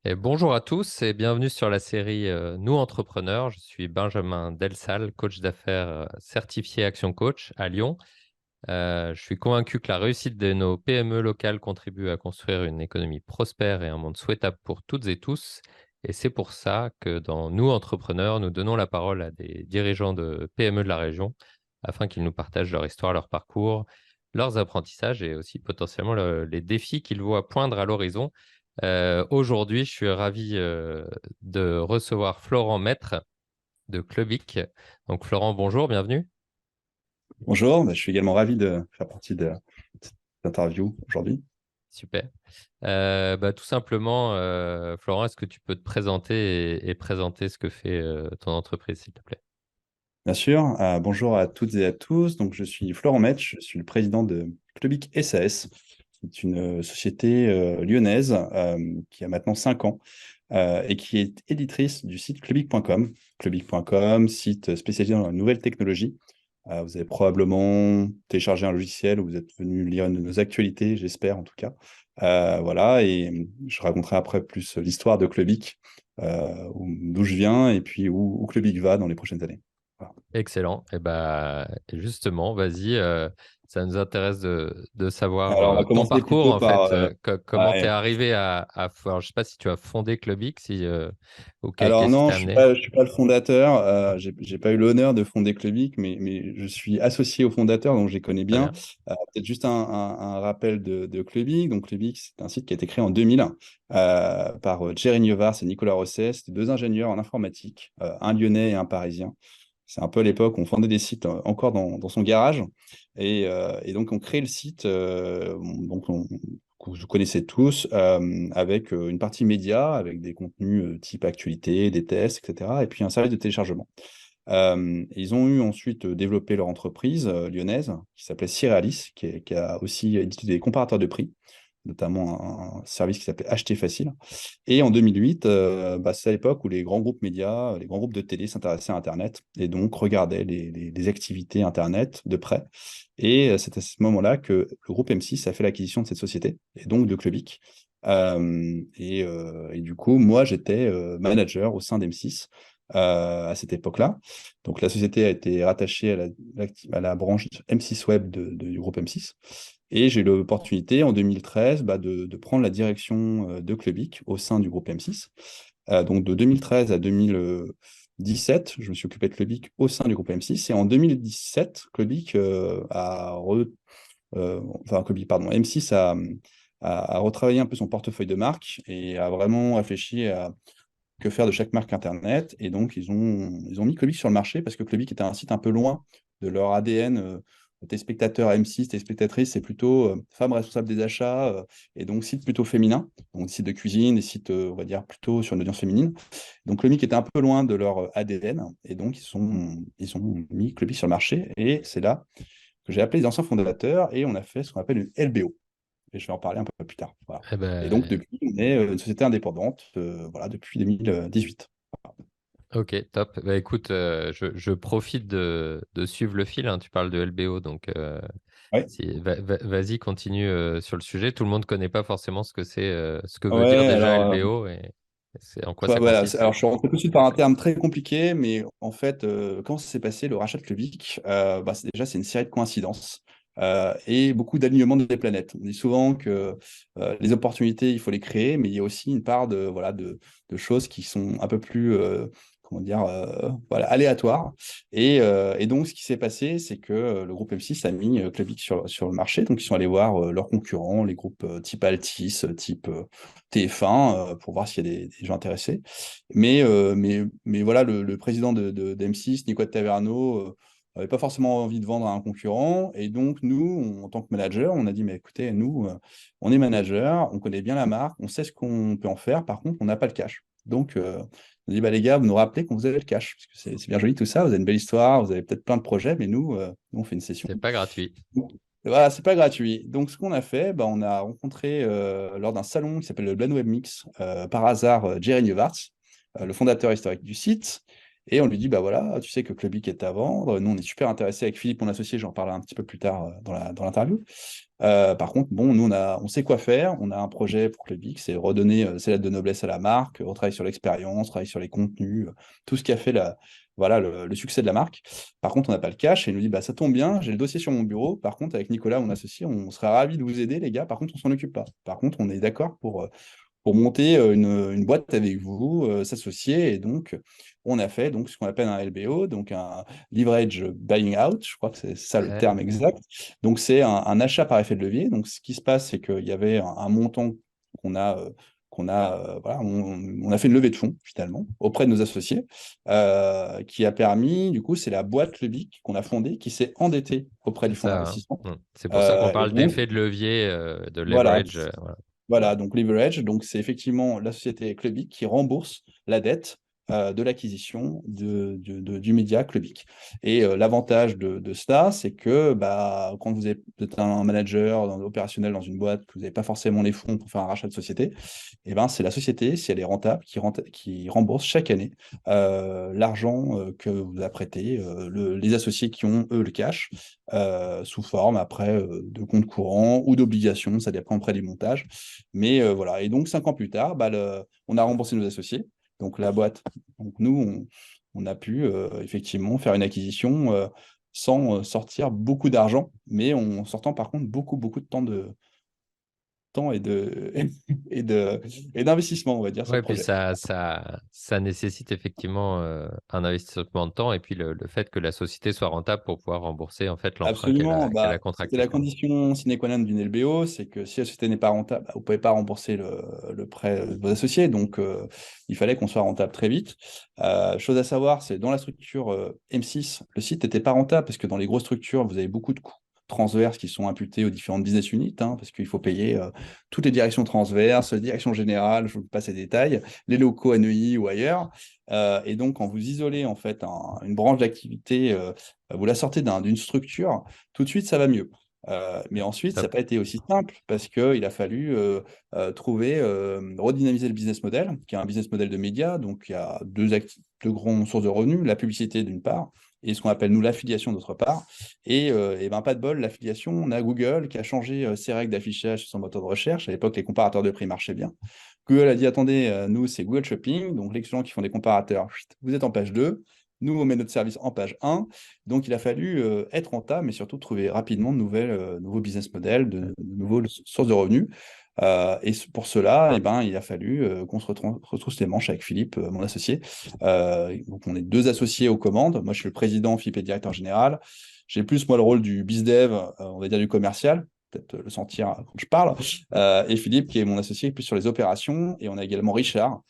Et bonjour à tous et bienvenue sur la série Nous Entrepreneurs. Je suis Benjamin Delsal, coach d'affaires certifié Action Coach à Lyon. Je suis convaincu que la réussite de nos PME locales contribue à construire une économie prospère et un monde souhaitable pour toutes et tous. Et c'est pour ça que dans Nous Entrepreneurs, nous donnons la parole à des dirigeants de PME de la région afin qu'ils nous partagent leur histoire, leur parcours, leurs apprentissages et aussi potentiellement les défis qu'ils voient poindre à l'horizon. Aujourd'hui, je suis ravi de recevoir Florent Maître de Clubic. Donc Florent, bonjour, bienvenue. Bonjour, je suis également ravi de faire partie de cette interview aujourd'hui. Super. Tout simplement, Florent, est-ce que tu peux te présenter et présenter ce que fait ton entreprise, s'il te plaît? Bien sûr, bonjour à toutes et à tous. Donc, je suis Florent Metsch, je suis le président de Clubic SAS, qui est une société lyonnaise qui a maintenant 5 ans et qui est éditrice du site clubic.com. Clubic.com, site spécialisé dans la nouvelle technologie. Vous avez probablement téléchargé un logiciel ou vous êtes venu lire une de nos actualités, j'espère en tout cas. Voilà, et je raconterai après plus l'histoire de Clubic, d'où je viens et puis où Clubic va dans les prochaines années. Voilà. Excellent. Et justement, vas-y, ça nous intéresse de savoir Alors, on va ton commencer parcours plutôt en par. fait, comment tu es Ouais. arrivé alors, je sais pas si tu as fondé Clubic, ou Alors qu'est-ce qui non, t'a amené. je suis pas le fondateur. J'ai pas eu l'honneur de fonder Clubic, mais je suis associé au fondateur, donc je les connais Très bien. bien. Peut-être juste un rappel de Clubic. Donc Clubic, c'est un site qui a été créé en 2000 par Thierry Neuvars et Nicolas Rosset. C'était deux ingénieurs en informatique, un Lyonnais et un Parisien. C'est un peu à l'époque où on fondait des sites encore dans son garage. Et donc, on crée le site, que vous connaissez tous, avec une partie média, avec des contenus type actualité, des tests, etc. Et puis un service de téléchargement. Ils ont eu ensuite développé leur entreprise lyonnaise qui s'appelait Cyralis, qui a aussi édité des comparateurs de prix, notamment un service qui s'appelait Acheter Facile. Et en 2008, c'est à l'époque où les grands groupes médias, les grands groupes de télé s'intéressaient à Internet et donc regardaient les activités Internet de près. Et c'est à ce moment-là que le groupe M6 a fait l'acquisition de cette société et donc de Clubic. Et du coup, moi, j'étais manager au sein d'M6 à cette époque-là. Donc, la société a été rattachée à la branche M6 Web du groupe M6. Et j'ai eu l'opportunité en 2013 de prendre la direction de Clubic au sein du groupe M6. Donc de 2013 à 2017, je me suis occupé de Clubic au sein du groupe M6. Et en 2017, Clubic Clubic, pardon, M6 a retravaillé un peu son portefeuille de marques et a vraiment réfléchi à que faire de chaque marque Internet. Et donc, ils ont mis Clubic sur le marché parce que Clubic était un site un peu loin de leur ADN. Téléspectateurs M6, téléspectatrices, c'est plutôt femmes responsables des achats et donc site plutôt féminin, donc des sites de cuisine, des sites, on va dire, plutôt sur une audience féminine. Donc, Clubic était un peu loin de leur ADN et donc ils ont mis Clubic sur le marché et c'est là que j'ai appelé les anciens fondateurs et on a fait ce qu'on appelle une LBO. Et je vais en parler un peu plus tard. Voilà. Eh Et donc, ben, depuis, on est une société indépendante voilà, depuis 2018. ok, top. Écoute, je profite de suivre le fil, hein. Tu parles de LBO, donc Ouais. vas-y, continue sur le sujet. Tout le monde ne connaît pas forcément ce que c'est, ce que veut dire Ouais, déjà alors, LBO et c'est en quoi ça voilà. consiste. Alors, je suis rentré tout de suite par un terme très compliqué, mais en fait, comment ça s'est passé, le rachat de Clubic? C'est une série de coïncidences et beaucoup d'alignements des planètes. On dit souvent que les opportunités, il faut les créer, mais il y a aussi une part de choses qui sont un peu plus, comment dire, voilà, aléatoires. Et donc, ce qui s'est passé, c'est que le groupe M6 a mis Clubic sur le marché. Donc, ils sont allés voir leurs concurrents, les groupes type Altis, type TF1 pour voir s'il y a des gens intéressés. Mais voilà, le président d'M6, Nicolas Taverneau, n'avait pas forcément envie de vendre à un concurrent. Et donc, nous, en tant que manager, on a dit, mais écoutez, nous, on est manager, on connaît bien la marque, on sait ce qu'on peut en faire. Par contre, on n'a pas le cash. Donc, on a dit, bah, les gars, vous nous rappelez quand vous avez le cash. Parce que c'est bien joli tout ça, vous avez une belle histoire, vous avez peut-être plein de projets, mais nous, on fait une session. C'est pas gratuit. Voilà, c'est pas gratuit. Donc, ce qu'on a fait, on a rencontré lors d'un salon qui s'appelle le Blan Web Mix, par hasard, Jerry Neuwarth, le fondateur historique du site. Et on lui dit, bah voilà, tu sais que Clubic est à vendre. Nous, on est super intéressés avec Philippe, mon associé, j'en parlerai un petit peu plus tard dans l'interview. Par contre, bon, nous, on sait quoi faire. On a un projet pour Clubic, c'est redonner ses lettres de noblesse à la marque. On travaille sur l'expérience, on travaille sur les contenus, tout ce qui a fait voilà, le succès de la marque. Par contre, on n'a pas le cash et il nous dit, bah, ça tombe bien, j'ai le dossier sur mon bureau. Par contre, avec Nicolas, mon associé, on serait ravis de vous aider, les gars. Par contre, on s'en occupe pas. Par contre, on est d'accord pour monter une boîte avec vous, s'associer. Et donc, on a fait donc, ce qu'on appelle un LBO, donc un Leverage Buying Out, je crois que c'est ça le Ouais, terme exact. Donc, c'est un achat par effet de levier. Donc, ce qui se passe, c'est qu'il y avait un montant qu'on a, voilà, on a fait une levée de fonds, finalement, auprès de nos associés, qui a permis, du coup, c'est la boîte Lebic qu'on a fondée, qui s'est endettée auprès c'est du fonds ça, hein. d'investissement. C'est pour ça qu'on Et parle donc, d'effet de levier, de voilà, leverage. Voilà. voilà, donc leverage, donc c'est effectivement la société Clubic qui rembourse la dette de l'acquisition du média Clubic. Et l'avantage de cela, c'est que bah, quand vous êtes un manager opérationnel dans une boîte, que vous n'avez pas forcément les fonds pour faire un rachat de société, et ben, c'est la société, si elle est rentable, qui rembourse chaque année l'argent que vous a prêté, les associés qui ont, eux, le cash, sous forme après de comptes courants ou d'obligations, ça dépend après du montage. Mais voilà, et donc 5 ans plus tard, bah, on a remboursé nos associés, donc la boîte. Donc nous, on a pu effectivement faire une acquisition sans sortir beaucoup d'argent, mais en sortant par contre beaucoup de temps et d'investissement, on va dire, sur le Ouais, puis projet. ça nécessite effectivement un investissement de temps et puis le fait que la société soit rentable pour pouvoir rembourser en fait l'emprunt Absolument, qu'elle bah, a c'était la contracté, quoi. condition sine qua non d'une LBO, c'est que si la société n'est pas rentable, bah, vous ne pouvez pas rembourser le prêt de vos associés, donc il fallait qu'on soit rentable très vite. Chose à savoir, c'est dans la structure M6, le site n'était pas rentable parce que dans les grosses structures, vous avez beaucoup de coûts transverses qui sont imputés aux différentes business units, hein, parce qu'il faut payer toutes les directions transverses, les directions générales, je ne vous passe les détails, les locaux à Neuilly ou ailleurs. Et donc, quand vous isolez en fait une branche d'activité, vous la sortez d'une structure, tout de suite, ça va mieux. Mais ensuite, ça n'a Top. pas été aussi simple parce qu'il a fallu trouver, redynamiser le business model, qui est un business model de médias. Donc, il y a deux grandes sources de revenus, la publicité d'une part, et ce qu'on appelle nous l'affiliation d'autre part. Et ben, pas de bol, l'affiliation, on a Google qui a changé ses règles d'affichage sur son moteur de recherche. À l'époque, les comparateurs de prix marchaient bien. Google a dit, attendez, nous, c'est Google Shopping, donc les gens qui font des comparateurs, chut, vous êtes en page 2. Nous, on met notre service en page 1. Donc, il a fallu être rentable, mais surtout trouver rapidement de nouveaux business models, de nouvelles sources de revenus. Et pour cela, eh ben, il a fallu qu'on se retrousse les manches avec Philippe, mon associé. Donc, on est deux associés aux commandes. Moi, je suis le président, Philippe est directeur général. J'ai plus, moi, le rôle du bizdev, on va dire du commercial, peut-être le sentir quand je parle. Et Philippe, qui est mon associé, plus sur les opérations. Et on a également Richard,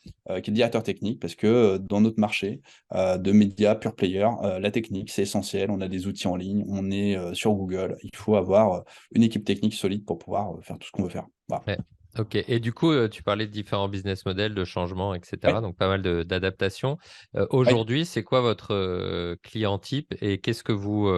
qui est directeur technique, parce que dans notre marché de médias pure player, la technique, c'est essentiel. On a des outils en ligne, on est sur Google. Il faut avoir une équipe technique solide pour pouvoir faire tout ce qu'on veut faire. Voilà. Ouais. Ok. Et du coup, tu parlais de différents business models, de changements, etc. Ouais, Donc pas mal d'adaptations. ouais. Aujourd'hui, c'est quoi votre client type et qu'est-ce que vous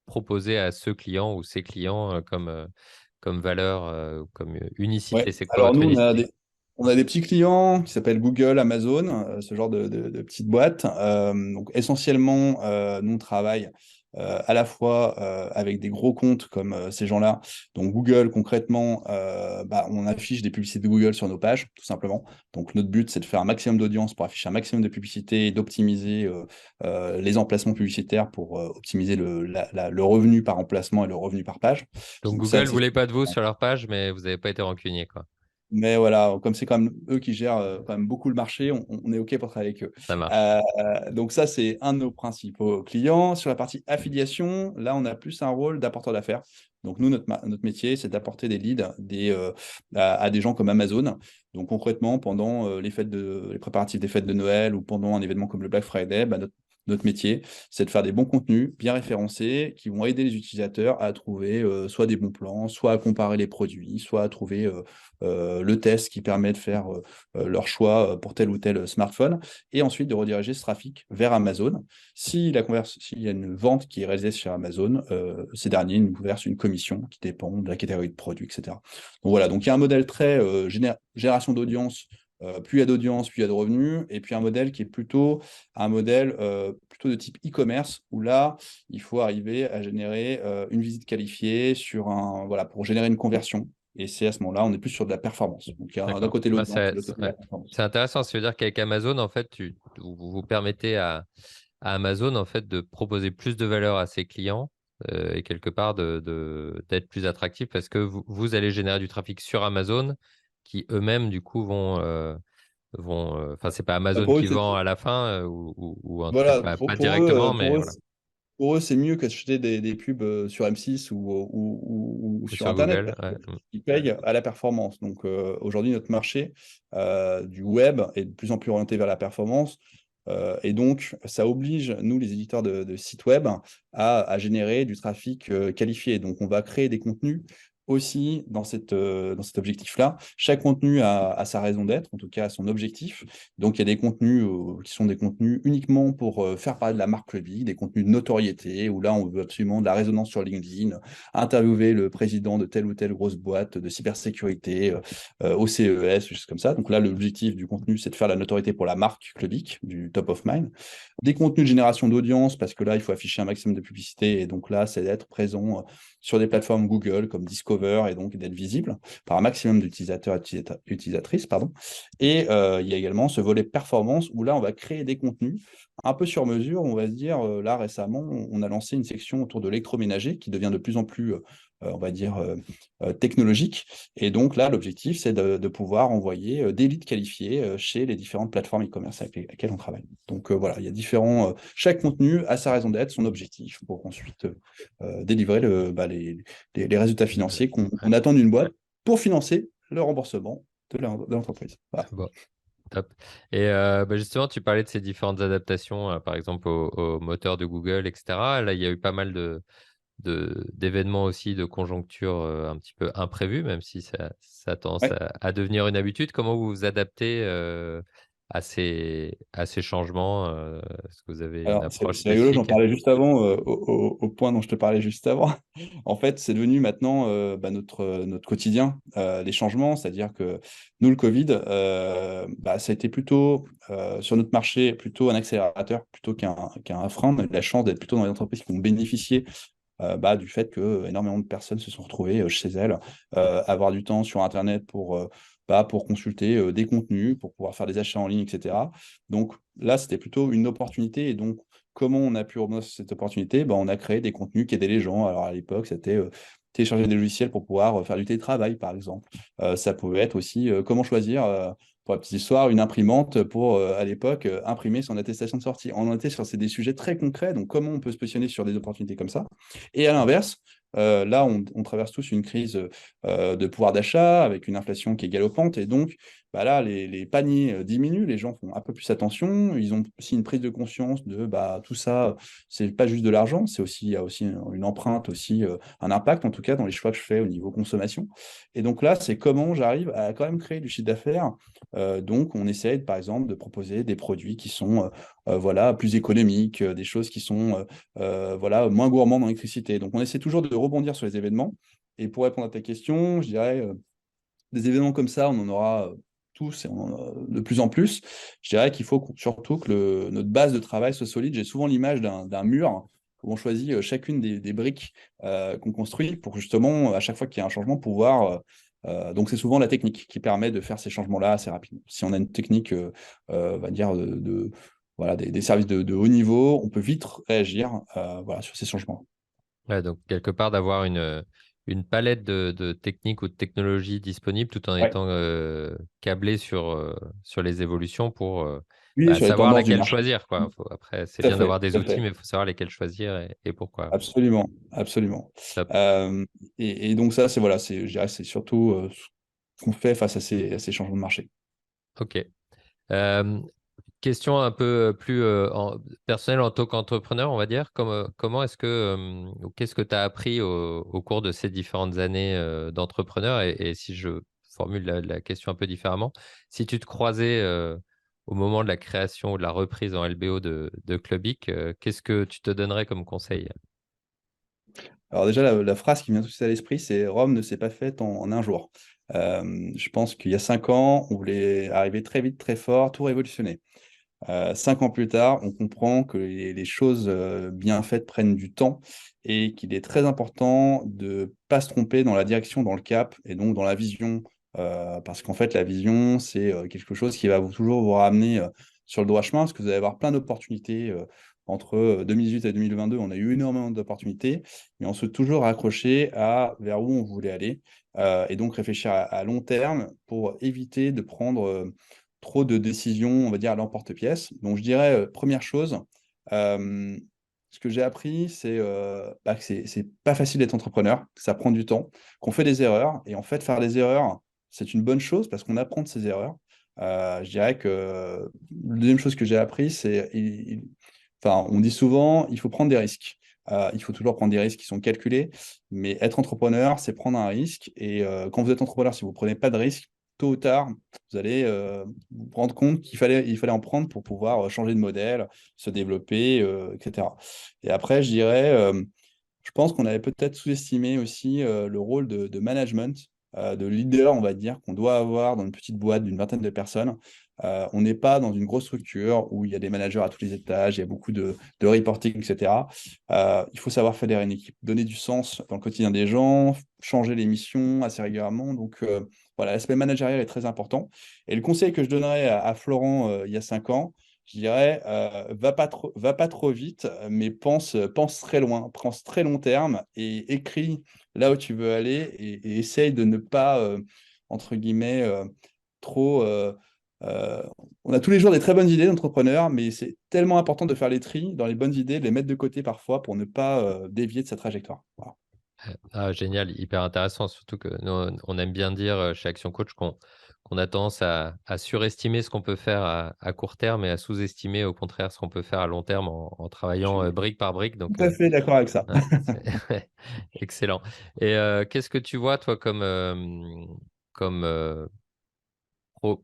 proposez à ce client ou ces clients comme valeur, comme Ouais. unicité? C'est quoi Alors votre nous, unicité? on a des petits clients qui s'appellent Google, Amazon, ce genre de petites boîtes. Donc essentiellement, nous on travaille à la fois avec des gros comptes comme ces gens-là. Donc Google, concrètement, bah, on affiche des publicités de Google sur nos pages, tout simplement. Donc notre but, c'est de faire un maximum d'audience pour afficher un maximum de publicités et d'optimiser les emplacements publicitaires pour optimiser le revenu par emplacement et le revenu par page. Donc Donc c'est Google ne assez. voulait pas de vous sur leur page, mais vous n'avez pas été rancunier, quoi. Mais voilà, comme c'est quand même eux qui gèrent quand même beaucoup le marché, on est OK pour travailler avec eux. Ça marche. Donc ça, c'est un de nos principaux clients. Sur la partie affiliation, là, on a plus un rôle d'apporteur d'affaires. Donc nous, notre métier, c'est d'apporter des leads à des gens comme Amazon. Donc concrètement, pendant les préparatifs des fêtes de Noël ou pendant un événement comme le Black Friday, bah, notre métier, c'est de faire des bons contenus bien référencés qui vont aider les utilisateurs à trouver soit des bons plans, soit à comparer les produits, soit à trouver le test qui permet de faire leur choix pour tel ou tel smartphone, et ensuite de rediriger ce trafic vers Amazon. S'il y a une vente qui est réalisée sur Amazon, ces derniers nous versent une commission qui dépend de la catégorie de produit, etc. Donc voilà, donc il y a un modèle très génération d'audience plus il y a d'audience, plus il y a de revenus, et puis un modèle qui est plutôt un modèle plutôt de type e-commerce, où là, il faut arriver à générer une visite qualifiée voilà, pour générer une conversion. Et c'est à ce moment-là, on est plus sur de la performance. Donc, il y a d'un D'accord. côté Ah, l'audience et de l'autre côté la performance. c'est intéressant. Ça veut dire qu'avec Amazon, en fait, vous permettez à Amazon en fait, de proposer plus de valeur à ses clients et quelque part d'être plus attractif parce que vous allez générer du trafic sur Amazon qui eux-mêmes, du coup, enfin, c'est pas Amazon Pour eux, qui vend à la fin ou en tout cas voilà, pas directement, mais voilà. pour eux, c'est mieux qu'acheter des pubs sur M6 ou Ou sur sur Internet Google. parce Ouais. qu'ils payent à la performance. Donc aujourd'hui, notre marché du web est de plus en plus orienté vers la performance. Et donc, ça oblige, nous, les éditeurs de sites web, à générer du trafic qualifié. Donc, on va créer des contenus aussi dans cet objectif-là. Chaque contenu a sa raison d'être, en tout cas a son objectif. Donc, il y a des contenus qui sont des contenus uniquement pour faire parler de la marque Clubby, des contenus de notoriété, où là, on veut absolument de la résonance sur LinkedIn, interviewer le président de telle ou telle grosse boîte de cybersécurité, au CES, juste comme ça. Donc là, l'objectif du contenu, c'est de faire la notoriété pour la marque Clubic, du top of mind. Des contenus de génération d'audience, parce que là, il faut afficher un maximum de publicité, et donc là, c'est d'être présent sur des plateformes Google comme Discover, et donc d'être visible par un maximum d'utilisateurs et utilisatrices, pardon. Et il y a également ce volet performance, où là, on va créer des contenus un peu sur mesure, on va se dire, là récemment, on a lancé une section autour de l'électroménager qui devient de plus en plus, on va dire, technologique. Et donc là, l'objectif, c'est de pouvoir envoyer des leads qualifiés chez les différentes plateformes e-commerce avec lesquelles on travaille. Donc voilà, il y a chaque contenu a sa raison d'être, son objectif, pour ensuite délivrer les résultats financiers qu'on Ouais. attend d'une boîte pour financer le remboursement de l'entreprise. Voilà. Bon. Top. Et justement, tu parlais de ces différentes adaptations, par exemple au moteur de Google, etc. Là, il y a eu pas mal d'événements aussi, de conjonctures un petit peu imprévues, même si ça a tendance Ouais. à devenir une habitude. Comment vous vous adaptez à ces changements? Est-ce que vous avez une Alors, approche c'est rigolo, j'en spécifique? parlais juste avant, au point dont je te parlais juste avant. En fait, c'est devenu maintenant notre quotidien, les changements, c'est-à-dire que nous, le Covid, ça a été plutôt, sur notre marché, plutôt un accélérateur plutôt qu'un frein. On a eu la chance d'être plutôt dans les entreprises qui ont bénéficié du fait que énormément de personnes se sont retrouvées chez elles, avoir du temps sur Internet pour consulter des contenus, pour pouvoir faire des achats en ligne, etc. Donc là, c'était plutôt une opportunité. Et donc, comment on a pu rebondir sur cette opportunité? On a créé des contenus qui aidaient les gens. Alors à l'époque, c'était télécharger des logiciels pour pouvoir faire du télétravail, par exemple. Ça pouvait être aussi comment choisir pour la petite histoire, une imprimante pour, à l'époque, imprimer son attestation de sortie. On était sur des sujets très concrets, donc comment on peut se positionner sur des opportunités comme ça. Et à l'inverse, là, on traverse tous une crise de pouvoir d'achat avec une inflation qui est galopante. Et donc, là, les paniers diminuent, les gens font un peu plus attention. Ils ont aussi une prise de conscience de tout ça, c'est pas juste de l'argent, il y a aussi une empreinte, aussi un impact, en tout cas, dans les choix que je fais au niveau consommation. Et donc là, c'est comment j'arrive à quand même créer du chiffre d'affaires. Donc, on essaye, par exemple, de proposer des produits qui sont voilà, plus économiques, des choses qui sont voilà, moins gourmandes en électricité. Donc, on essaie toujours de rebondir sur les événements. Et pour répondre à ta question, je dirais des événements comme ça, on en aura tous et on en a de plus en plus. Je dirais qu'il faut surtout que notre base de travail soit solide. J'ai souvent l'image d'un mur où on choisit chacune des briques qu'on construit pour justement, à chaque fois qu'il y a un changement, pouvoir. Donc, c'est souvent la technique qui permet de faire ces changements-là assez rapidement. Si on a une technique, on va dire, voilà, des services de haut niveau, on peut vite réagir voilà, sur ces changements. Ouais, donc, quelque part, d'avoir une palette de techniques ou de technologies disponibles tout en Ouais. étant câblé sur les évolutions pour Oui, sur les savoir tendances du laquelle marché. choisir, quoi. Après, c'est Tout à bien fait, d'avoir des tout à outils, fait. mais il faut savoir lesquels choisir et pourquoi. Absolument, absolument. Top. Et donc ça, c'est voilà, je dirais, c'est surtout ce qu'on fait face à ces changements de marché. OK. Euh, Question un peu plus personnelle en tant qu'entrepreneur, on va dire. Comment est-ce que, ou qu'est-ce que tu as appris au cours de ces différentes années d'entrepreneur? Et si je formule la question un peu différemment, si tu te croisais au moment de la création ou de la reprise en LBO de Clubic, qu'est-ce que tu te donnerais comme conseil? Alors déjà, la phrase qui me vient tout de suite à l'esprit, c'est Rome ne s'est pas faite en un jour. Je pense qu'il y a 5 ans, on voulait arriver très vite, très fort, tout révolutionner. 5 ans plus tard, on comprend que les choses bien faites prennent du temps et qu'il est très important de ne pas se tromper dans la direction, dans le cap et donc dans la vision. Parce qu'en fait, la vision, c'est quelque chose qui va toujours vous ramener sur le droit chemin parce que vous allez avoir plein d'opportunités. Entre 2018 et 2022, on a eu énormément d'opportunités, mais on se toujours raccroché à vers où on voulait aller et donc réfléchir à long terme pour éviter de prendre trop de décisions, on va dire, à l'emporte-pièce. Donc, je dirais, première chose, euh, ce que j'ai appris, c'est que c'est pas facile d'être entrepreneur, que ça prend du temps, qu'on fait des erreurs. Et en fait, faire des erreurs, c'est une bonne chose parce qu'on apprend de ces erreurs. Je dirais que la deuxième chose que j'ai appris, c'est, enfin, on dit souvent, il faut prendre des risques. Il faut toujours prendre des risques qui sont calculés, mais être entrepreneur, c'est prendre un risque. Et quand vous êtes entrepreneur, si vous ne prenez pas de risque, tôt ou tard, vous allez vous rendre compte il fallait en prendre pour pouvoir changer de modèle, se développer, etc. Et après, je pense qu'on avait peut-être sous-estimé aussi le rôle de management, de leader, on va dire, qu'on doit avoir dans une petite boîte d'une vingtaine de personnes. On n'est pas dans une grosse structure où il y a des managers à tous les étages, il y a beaucoup de reporting, etc. Il faut savoir fédérer une équipe, donner du sens dans le quotidien des gens, changer les missions assez régulièrement. Donc, voilà, l'aspect managérial est très important. Et le conseil que je donnerais à Florent il y a 5 ans, je dirais, va pas trop vite, mais pense très loin, pense très long terme et écris là où tu veux aller et essaye de ne pas, entre guillemets, trop. Euh, on a tous les jours des très bonnes idées d'entrepreneurs, mais c'est tellement important de faire les tris dans les bonnes idées, de les mettre de côté parfois pour ne pas dévier de sa trajectoire. Voilà. Ah, génial, hyper intéressant. Surtout que nous, on aime bien dire chez Action Coach qu'on a tendance à surestimer ce qu'on peut faire à court terme et à sous-estimer au contraire ce qu'on peut faire à long terme en Je travaillant suis brique par brique. tout Donc, à fait d'accord avec ça. ouais, c'est excellent. Et qu'est-ce que tu vois, toi, comme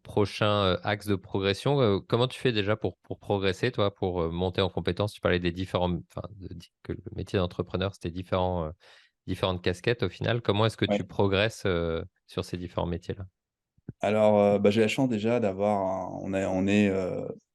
prochain axe de progression? Comment tu fais déjà pour progresser, toi, pour monter en compétence? Tu parlais des différents, enfin, que le métier d'entrepreneur, c'était différentes casquettes au final. Comment est-ce que tu Ouais. progresses sur ces différents métiers-là? Alors, j'ai la chance déjà on est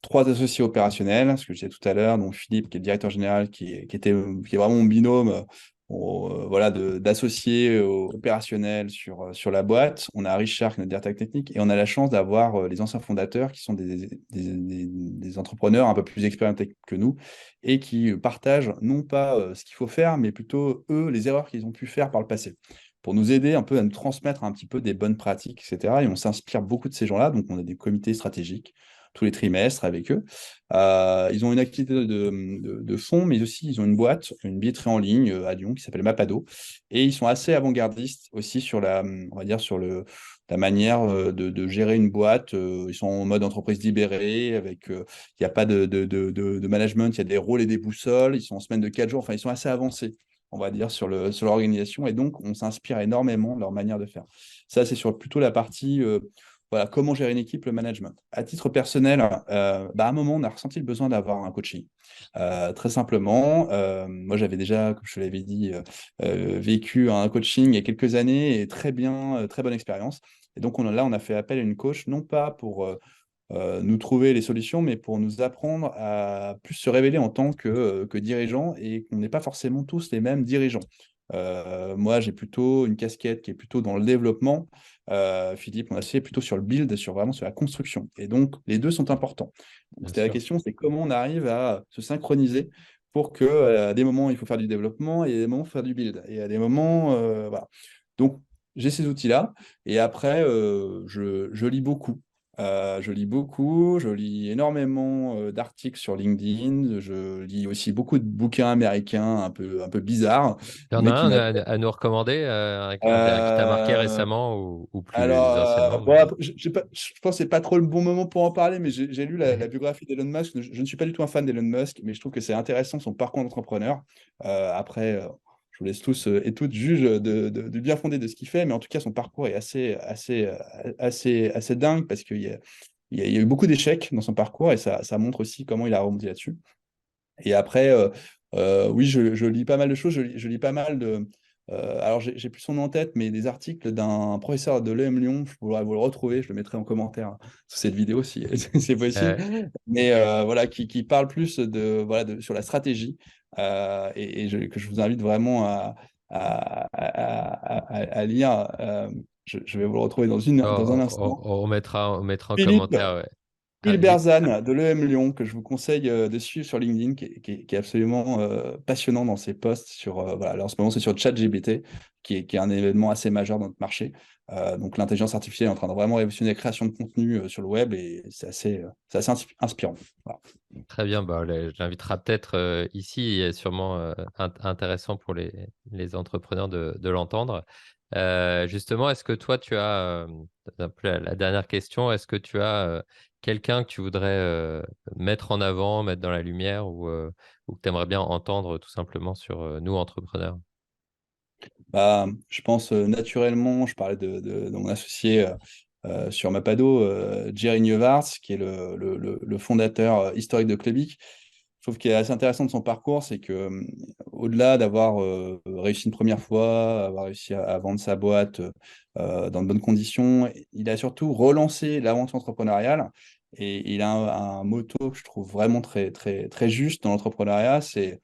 3 associés opérationnels, ce que je disais tout à l'heure, donc Philippe, qui est le directeur général, qui est vraiment mon binôme, voilà, d'associés opérationnels sur la boîte. On a Richard, qui est notre directeur technique, et on a la chance d'avoir les anciens fondateurs, qui sont des entrepreneurs un peu plus expérimentés que nous, et qui partagent non pas ce qu'il faut faire, mais plutôt, eux, les erreurs qu'ils ont pu faire par le passé pour nous aider un peu à nous transmettre un petit peu des bonnes pratiques, etc. Et on s'inspire beaucoup de ces gens-là. Donc, on a des comités stratégiques tous les trimestres avec eux. Ils ont une activité de fond, mais aussi ils ont une boîte, une billetterie en ligne à Lyon qui s'appelle Mapado. Et ils sont assez avant-gardistes aussi sur on va dire, sur la manière de gérer une boîte. Ils sont en mode entreprise libérée, avec, il n'y a pas de management, il y a des rôles et des boussoles. Ils sont en semaine de 4 jours. Enfin, ils sont assez avancés, on va dire, sur l'organisation. Et donc, on s'inspire énormément de leur manière de faire. Ça, c'est sur plutôt la partie, voilà, comment gérer une équipe, le management. À titre personnel, à un moment, on a ressenti le besoin d'avoir un coaching. Très simplement, moi, j'avais déjà, comme je te l'avais dit, vécu un coaching il y a quelques années et très bien, très bonne expérience. Et donc, là, on a fait appel à une coach, non pas pour nous trouver les solutions, mais pour nous apprendre à plus se révéler en tant que dirigeant et qu'on n'est pas forcément tous les mêmes dirigeants. Moi, j'ai plutôt une casquette qui est plutôt dans le développement. Philippe, on a fait plutôt sur le build, vraiment sur la construction. Et donc, les deux sont importants. Donc, Bien c'était la sûr. question, c'est comment on arrive à se synchroniser pour que, à des moments, il faut faire du développement et à des moments, il faut faire du build. Et à des moments, voilà. Donc, j'ai ces outils-là. Et après, je lis beaucoup. Je lis énormément d'articles sur LinkedIn, je lis aussi beaucoup de bouquins américains un peu bizarres, Il y en a mais qui un m'aident. à nous recommander, qui t'a marqué Euh, récemment ou alors, plus anciennement, bon, mais après, je pense que c'est pas trop le bon moment pour en parler, mais j'ai lu la biographie d'Elon Musk. Je ne suis pas du tout un fan d'Elon Musk, mais je trouve que c'est intéressant son parcours d'entrepreneur. Après, je vous laisse tous et toutes juges du bien fondé de ce qu'il fait, mais en tout cas, son parcours est assez dingue parce qu'il y a eu beaucoup d'échecs dans son parcours et ça montre aussi comment il a rebondi là-dessus. Et après, oui, je lis pas mal de choses. Je lis pas mal alors j'ai plus son nom en tête, mais des articles d'un professeur de l'EM Lyon. Je pourrais vous le retrouver, je le mettrai en commentaire sous cette vidéo si, si c'est possible. Euh, Mais voilà, qui parle plus sur la stratégie que je vous invite vraiment à lire. Je vais vous le retrouver dans un instant. on mettra en Philippe commentaire. Ouais. Ah, Phil Berzan de l'EM Lyon, que je vous conseille de suivre sur LinkedIn, qui est absolument passionnant dans ses posts sur, voilà, alors en ce moment c'est sur ChatGPT, qui est un événement assez majeur dans notre marché. Donc l'intelligence artificielle est en train de vraiment révolutionner la création de contenu sur le web et c'est assez inspirant. Voilà. très bien, bah, je l'inviterai peut-être ici. Et sûrement intéressant pour les entrepreneurs de l'entendre. Justement, est-ce que toi, tu as, un peu la dernière question, est-ce que tu as quelqu'un que tu voudrais mettre en avant, mettre dans la lumière ou que tu aimerais bien entendre tout simplement sur nous, entrepreneurs? Bah, je pense naturellement, je parlais de mon associé sur Mapado, Jerry Neuwarth, qui est le fondateur historique de Klebic. Je trouve qu'il est assez intéressant de son parcours, c'est que au-delà d'avoir réussi une première fois, avoir réussi à vendre sa boîte dans de bonnes conditions, il a surtout relancé l'aventure entrepreneuriale. Et il a un motto que je trouve vraiment très, très, très juste dans l'entrepreneuriat, c'est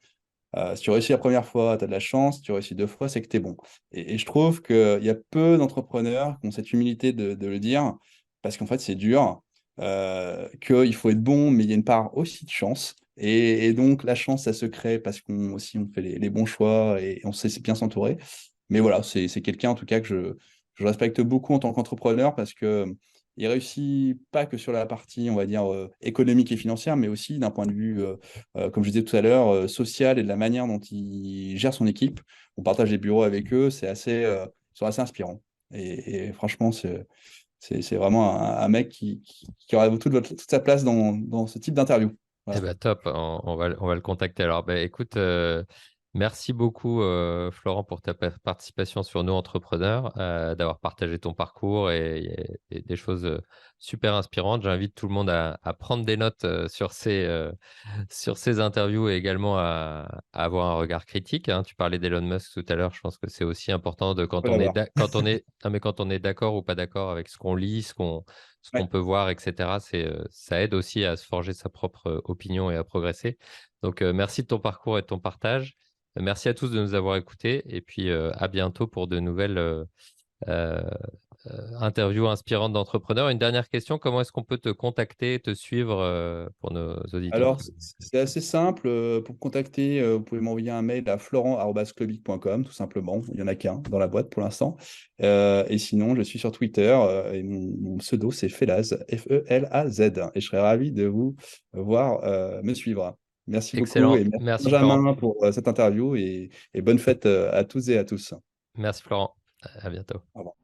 si tu réussis la première fois, tu as de la chance. Si tu réussis deux fois, c'est que tu es bon. Et je trouve qu'il y a peu d'entrepreneurs qui ont cette humilité de le dire, parce qu'en fait, c'est dur, qu'il faut être bon, mais il y a une part aussi de chance. Et donc, la chance, ça se crée parce qu'on aussi on fait les bons choix et on sait bien s'entourer. Mais voilà, c'est quelqu'un en tout cas que je respecte beaucoup en tant qu'entrepreneur parce que il réussit pas que sur la partie, on va dire, économique et financière, mais aussi d'un point de vue comme je disais tout à l'heure, social et de la manière dont il gère son équipe. On partage des bureaux avec eux, ils sont assez inspirants. Et franchement, c'est vraiment un mec qui aura toute sa place dans ce type d'interview. Eh Voilà. ben top, on va le contacter. Alors, ben, écoute, merci beaucoup Florent pour ta participation sur Nous Entrepreneurs, d'avoir partagé ton parcours et des choses super inspirantes. J'invite tout le monde à prendre des notes sur ces interviews et également à avoir un regard critique, hein. Tu parlais d'Elon Musk tout à l'heure. Je pense que c'est aussi important de Faut l'avoir. quand on est d'accord ou pas d'accord avec ce qu'on lit, ce qu'on Ouais. peut voir, etc. Ça aide aussi à se forger sa propre opinion et à progresser. Donc, merci de ton parcours et de ton partage. Merci à tous de nous avoir écoutés et puis à bientôt pour de nouvelles euh, interviews inspirantes d'entrepreneurs. Une dernière question, comment est-ce qu'on peut te contacter, te suivre pour nos auditeurs Alors, c'est assez simple. Pour me contacter, vous pouvez m'envoyer un mail à florent@clubic.com, tout simplement. Il n'y en a qu'un dans la boîte pour l'instant. Et sinon, je suis sur Twitter et mon pseudo, c'est Felaz, Felaz. Et je serais ravi de vous voir me suivre. Merci beaucoup Excellent. et merci Merci Florent. Benjamin pour cette interview et bonne fête à toutes et à tous. Merci Florent. À bientôt. Au revoir.